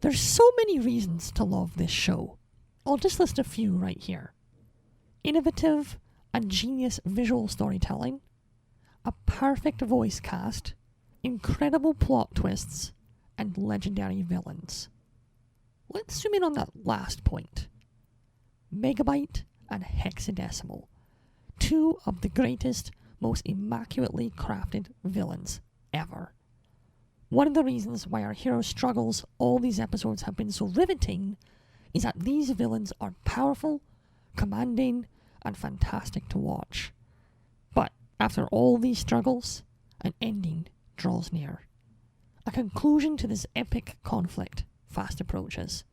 There's so many reasons to love this show. I'll just list a few right here. Innovative and genius visual storytelling, a perfect voice cast, incredible plot twists, and legendary villains. Let's zoom in on that last point. Megabyte and Hexadecimal, two of the greatest, most immaculately crafted villains ever. One of the reasons why our hero struggles all these episodes have been so riveting is that these villains are powerful, commanding, and fantastic to watch. But after all these struggles, an ending draws near. A conclusion to this epic conflict fast approaches.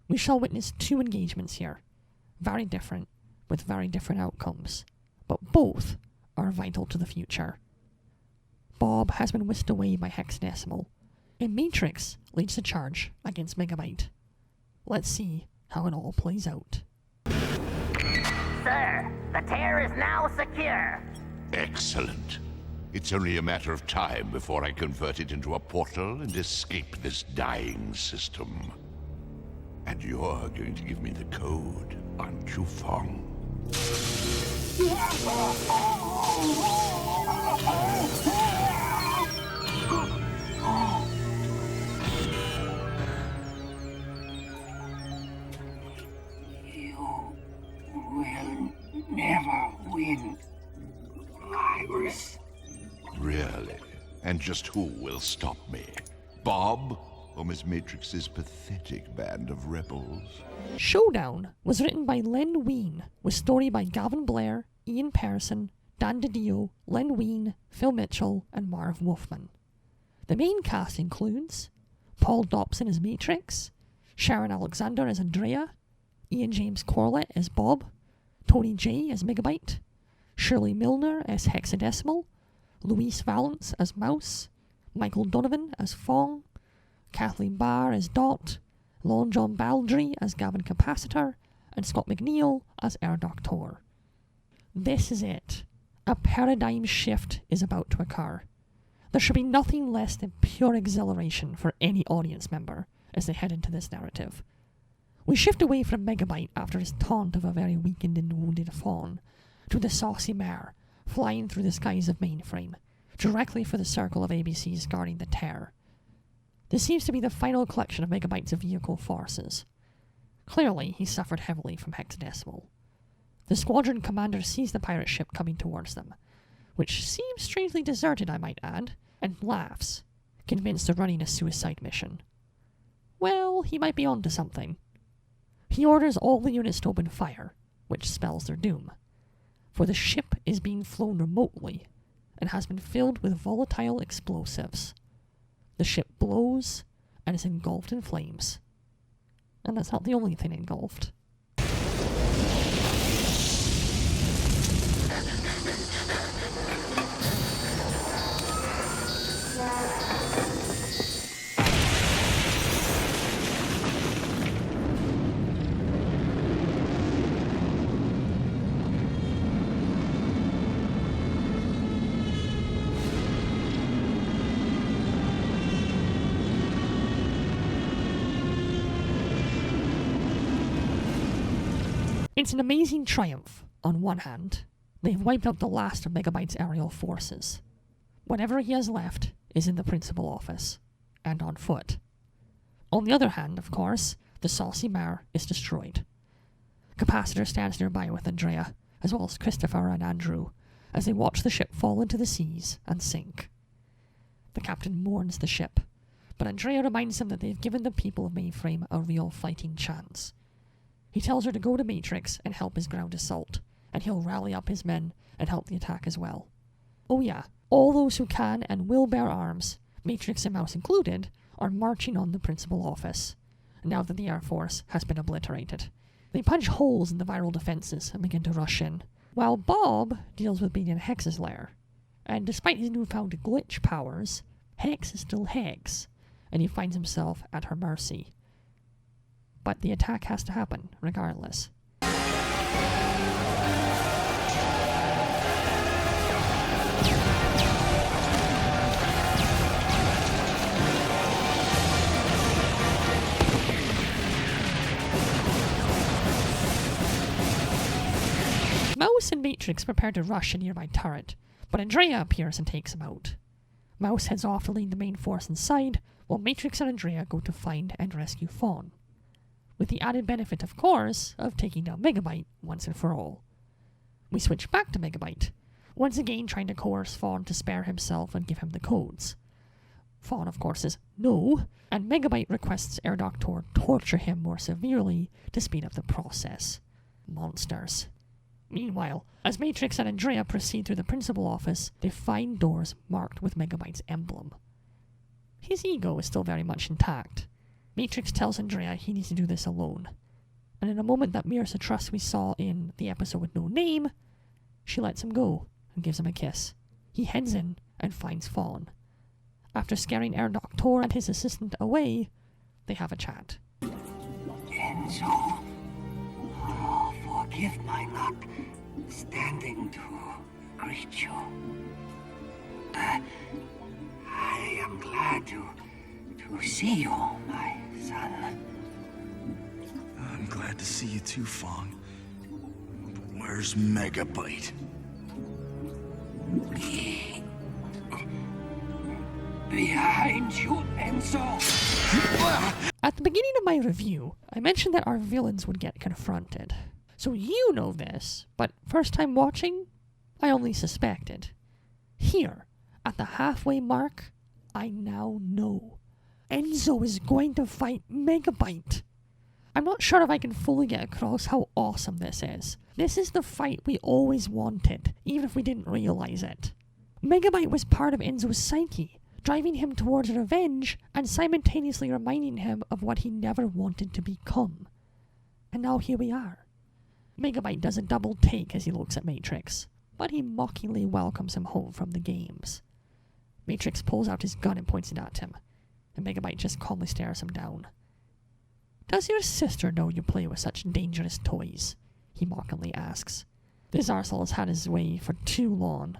We shall witness two engagements here, very different, with very different outcomes, but both are vital to the future. Bob has been whisked away by Hexadecimal, and Matrix leads the charge against Megabyte. Let's see how it all plays out. Sir, the tear is now secure. Excellent. It's only a matter of time before I convert it into a portal and escape this dying system. And you're going to give me the code, aren't you, Fong? You will never win, Iris. Really? And just who will stop me? Bob? Or Miss Matrix's pathetic band of rebels? Showdown was written by Len Wein, with story by Gavin Blair, Ian Pearson, Dan DiDio, Len Wein, Phil Mitchell, and Marv Wolfman. The main cast includes Paul Dobson as Matrix, Sharon Alexander as Andrea, Ian James Corlett as Bob, Tony Jay as Megabyte, Shirley Milner as Hexadecimal, Luis Valance as Mouse, Michael Donovan as Fong, Kathleen Barr as Dot, Lon John Baldry as Gavin Capacitor, and Scott McNeil as Air Doctor. This is it. A paradigm shift is about to occur. There should be nothing less than pure exhilaration for any audience member as they head into this narrative. We shift away from Megabyte after his taunt of a very weakened and wounded Fawn, to the saucy mare, flying through the skies of Mainframe, directly for the circle of ABCs guarding the Terror. This seems to be the final collection of Megabyte's vehicle forces. Clearly, he suffered heavily from Hexadecimal. The squadron commander sees the pirate ship coming towards them, which seems strangely deserted, I might add, and laughs, convinced they're running a suicide mission. Well, he might be onto something. He orders all the units to open fire, which spells their doom, for the ship is being flown remotely and has been filled with volatile explosives. The ship blows and is engulfed in flames. And that's not the only thing engulfed. It's an amazing triumph. On one hand, they've wiped out the last of Megabyte's aerial forces. Whatever he has left is in the principal office, and on foot. On the other hand, of course, the saucy mare is destroyed. Capacitor stands nearby with Andrea, as well as Christopher and Andrew, as they watch the ship fall into the seas and sink. The captain mourns the ship, but Andrea reminds him that they've given the people of Mainframe a real fighting chance. He tells her to go to Matrix and help his ground assault, and he'll rally up his men and help the attack as well. Oh yeah, all those who can and will bear arms, Matrix and Mouse included, are marching on the principal office, now that the Air Force has been obliterated. They punch holes in the viral defenses and begin to rush in, while Bob deals with being in Hex's lair. And despite his newfound glitch powers, Hex is still Hex, and he finds himself at her mercy. But the attack has to happen, regardless. Mouse and Matrix prepare to rush a nearby turret, but Andrea appears and takes him out. Mouse heads off to lead the main force inside, while Matrix and Andrea go to find and rescue Fawn. With the added benefit, of course, of taking down Megabyte once and for all. We switch back to Megabyte, once again trying to coerce Fawn to spare himself and give him the codes. Fawn, of course, says no, and Megabyte requests Air Doctor torture him more severely to speed up the process. Monsters. Meanwhile, as Matrix and Andrea proceed through the principal office, they find doors marked with Megabyte's emblem. His ego is still very much intact. Matrix tells Andrea he needs to do this alone, and in a moment that mirrors the trust we saw in the episode with no name, she lets him go and gives him a kiss. He heads in and finds Fawn. After scaring Air Doctor and his assistant away, they have a chat. Enzo, forgive my not standing to greet you. I am glad to see you, my son. I'm glad to see you too, Fawn. But where's Megabyte? Behind you, Enzo! At the beginning of my review, I mentioned that our villains would get confronted. So you know this, but first time watching, I only suspected. Here, at the halfway mark, I now know. Enzo is going to fight Megabyte. I'm not sure if I can fully get across how awesome this is. This is the fight we always wanted, even if we didn't realize it. Megabyte was part of Enzo's psyche, driving him towards revenge and simultaneously reminding him of what he never wanted to become. And now here we are. Megabyte does a double take as he looks at Matrix, but he mockingly welcomes him home from the games. Matrix pulls out his gun and points it at him, and Megabyte just calmly stares him down. Does your sister know you play with such dangerous toys? He mockingly asks. This arsehole has had his way for too long.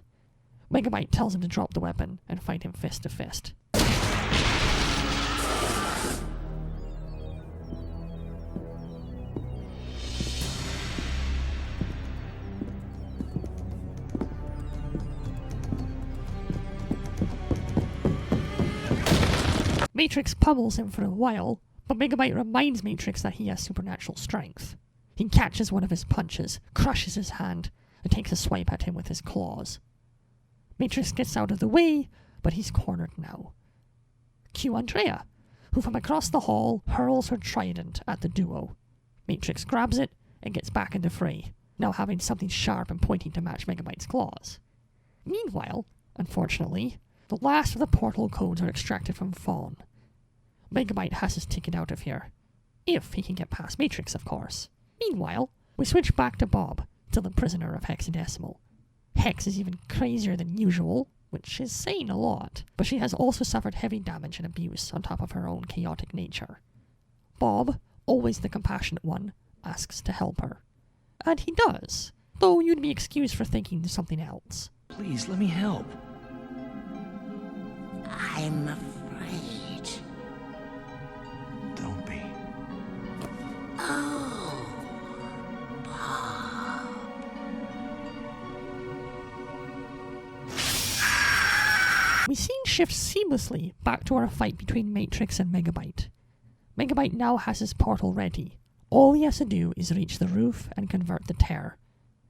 Megabyte tells him to drop the weapon and fight him fist to fist. Matrix pummels him for a while, but Megabyte reminds Matrix that he has supernatural strength. He catches one of his punches, crushes his hand, and takes a swipe at him with his claws. Matrix gets out of the way, but he's cornered now. Cue Andrea, who from across the hall hurls her trident at the duo. Matrix grabs it and gets back in the fray, now having something sharp and pointy to match Megabyte's claws. Meanwhile, unfortunately, the last of the portal codes are extracted from Fawn. Megabyte has his ticket out of here. If he can get past Matrix, of course. Meanwhile, we switch back to Bob, still the prisoner of Hexadecimal. Hex is even crazier than usual, which is saying a lot, but she has also suffered heavy damage and abuse on top of her own chaotic nature. Bob, always the compassionate one, asks to help her. And he does, though you'd be excused for thinking something else. Please, let me help. I'm afraid. Don't be. Oh, Bob. We scene shift seamlessly back to our fight between Matrix and Megabyte. Megabyte now has his portal ready. All he has to do is reach the roof and convert the tear.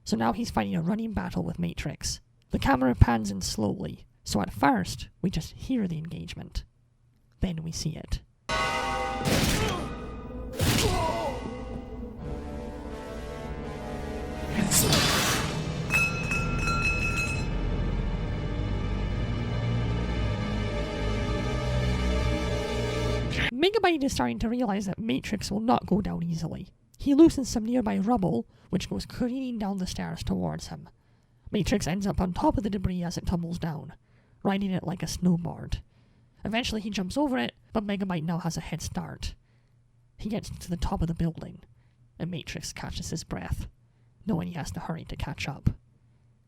So now he's fighting a running battle with Matrix. The camera pans in slowly, so at first we just hear the engagement. Then we see it. Megabyte is starting to realize that Matrix will not go down easily. He loosens some nearby rubble, which goes careening down the stairs towards him. Matrix ends up on top of the debris as it tumbles down, riding it like a snowboard. Eventually he jumps over it, but Megabyte now has a head start. He gets to the top of the building, and Matrix catches his breath, knowing he has to hurry to catch up.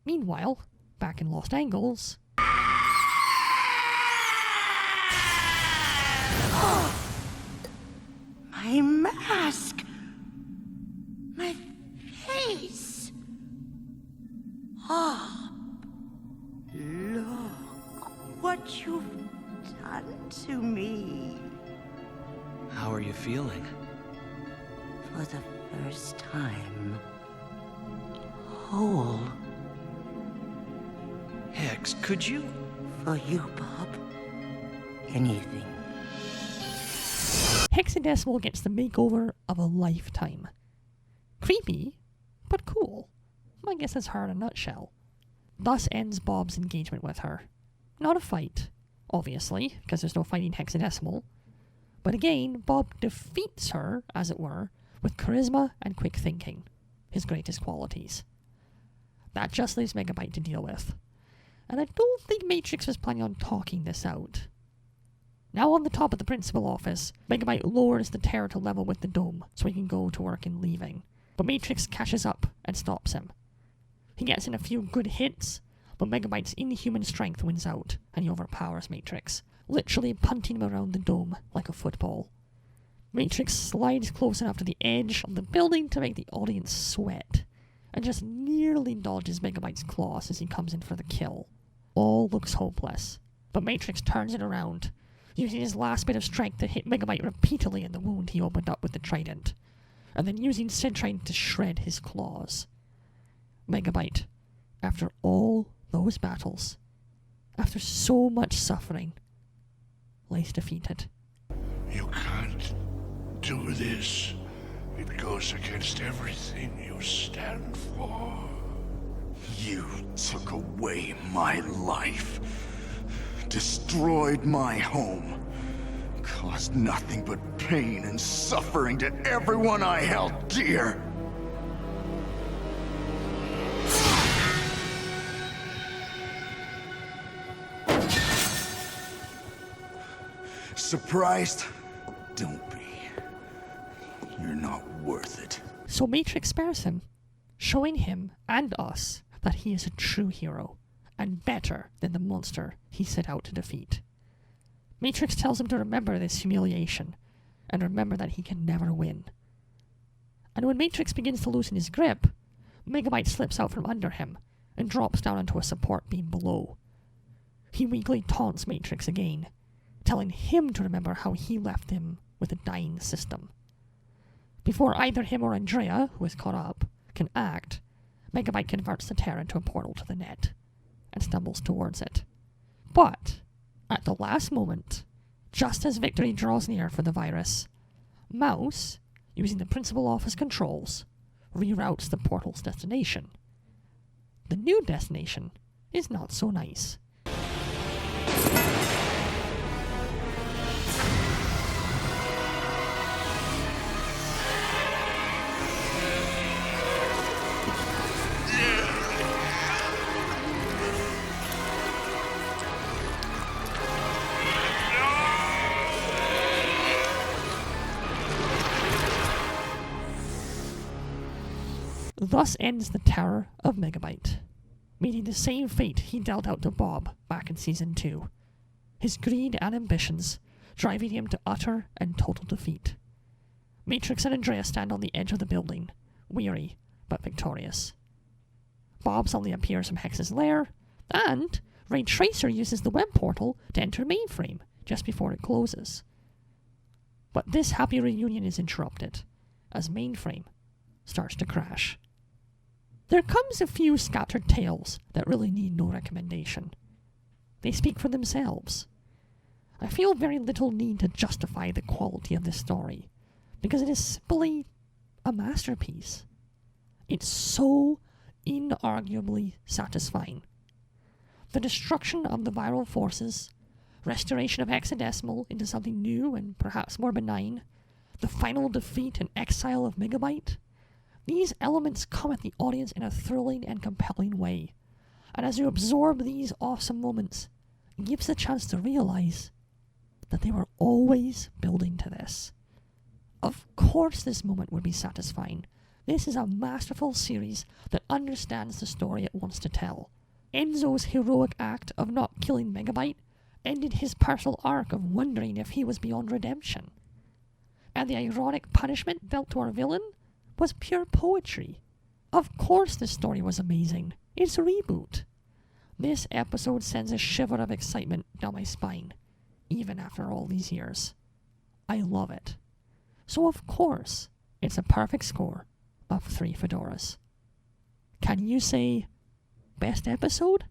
Meanwhile, back in Lost Angles... My mask! My face! How are you feeling? For the first time, whole. Hex, could you? For you, Bob. Anything. Hexadecimal gets the makeover of a lifetime. Creepy, but cool. I guess that's her in a nutshell. Thus ends Bob's engagement with her. Not a fight, obviously, because there's no fighting Hexadecimal. But again, Bob defeats her, as it were, with charisma and quick thinking, his greatest qualities. That just leaves Megabyte to deal with. And I don't think Matrix was planning on talking this out. Now on the top of the principal office, Megabyte lowers the terror to level with the dome so he can go to work in leaving. But Matrix catches up and stops him. He gets in a few good hits, but Megabyte's inhuman strength wins out, and he overpowers Matrix, literally punting him around the dome like a football. Matrix slides close enough to the edge of the building to make the audience sweat, and just nearly dodges Megabyte's claws as he comes in for the kill. All looks hopeless, but Matrix turns it around, using his last bit of strength to hit Megabyte repeatedly in the wound he opened up with the trident, and then using Citrine to shred his claws. Megabyte, after all those battles, after so much suffering, lies defeated. You can't do this. It goes against everything you stand for. You took away my life, destroyed my home, caused nothing but pain and suffering to everyone I held dear. Surprised? Don't be. You're not worth it. So Matrix spares him, showing him and us that he is a true hero, and better than the monster he set out to defeat. Matrix tells him to remember this humiliation, and remember that he can never win. And when Matrix begins to loosen his grip, Megabyte slips out from under him, and drops down onto a support beam below. He weakly taunts Matrix again, telling him to remember how he left him with a dying system. Before either him or Andrea, who is caught up, can act, Megabyte converts the Terra into a portal to the net, and stumbles towards it. But, at the last moment, just as victory draws near for the virus, Mouse, using the principal office controls, reroutes the portal's destination. The new destination is not so nice. Thus ends the terror of Megabyte, meeting the same fate he dealt out to Bob back in Season 2. His greed and ambitions driving him to utter and total defeat. Matrix and Andrea stand on the edge of the building, weary but victorious. Bob suddenly appears from Hex's lair, and Ray Tracer uses the web portal to enter mainframe just before it closes. But this happy reunion is interrupted, as mainframe starts to crash. There comes a few scattered tales that really need no recommendation. They speak for themselves. I feel very little need to justify the quality of this story, because it is simply a masterpiece. It's so inarguably satisfying. The destruction of the viral forces, restoration of Hexadecimal into something new and perhaps more benign, the final defeat and exile of Megabyte, these elements come at the audience in a thrilling and compelling way. And as you absorb these awesome moments, it gives the chance to realize that they were always building to this. Of course this moment would be satisfying. This is a masterful series that understands the story it wants to tell. Enzo's heroic act of not killing Megabyte ended his personal arc of wondering if he was beyond redemption. And the ironic punishment dealt to our villain was pure poetry. Of course this story was amazing. It's a reboot. This episode sends a shiver of excitement down my spine, even after all these years. I love it. So of course, it's a perfect score of 3 fedoras. Can you say best episode?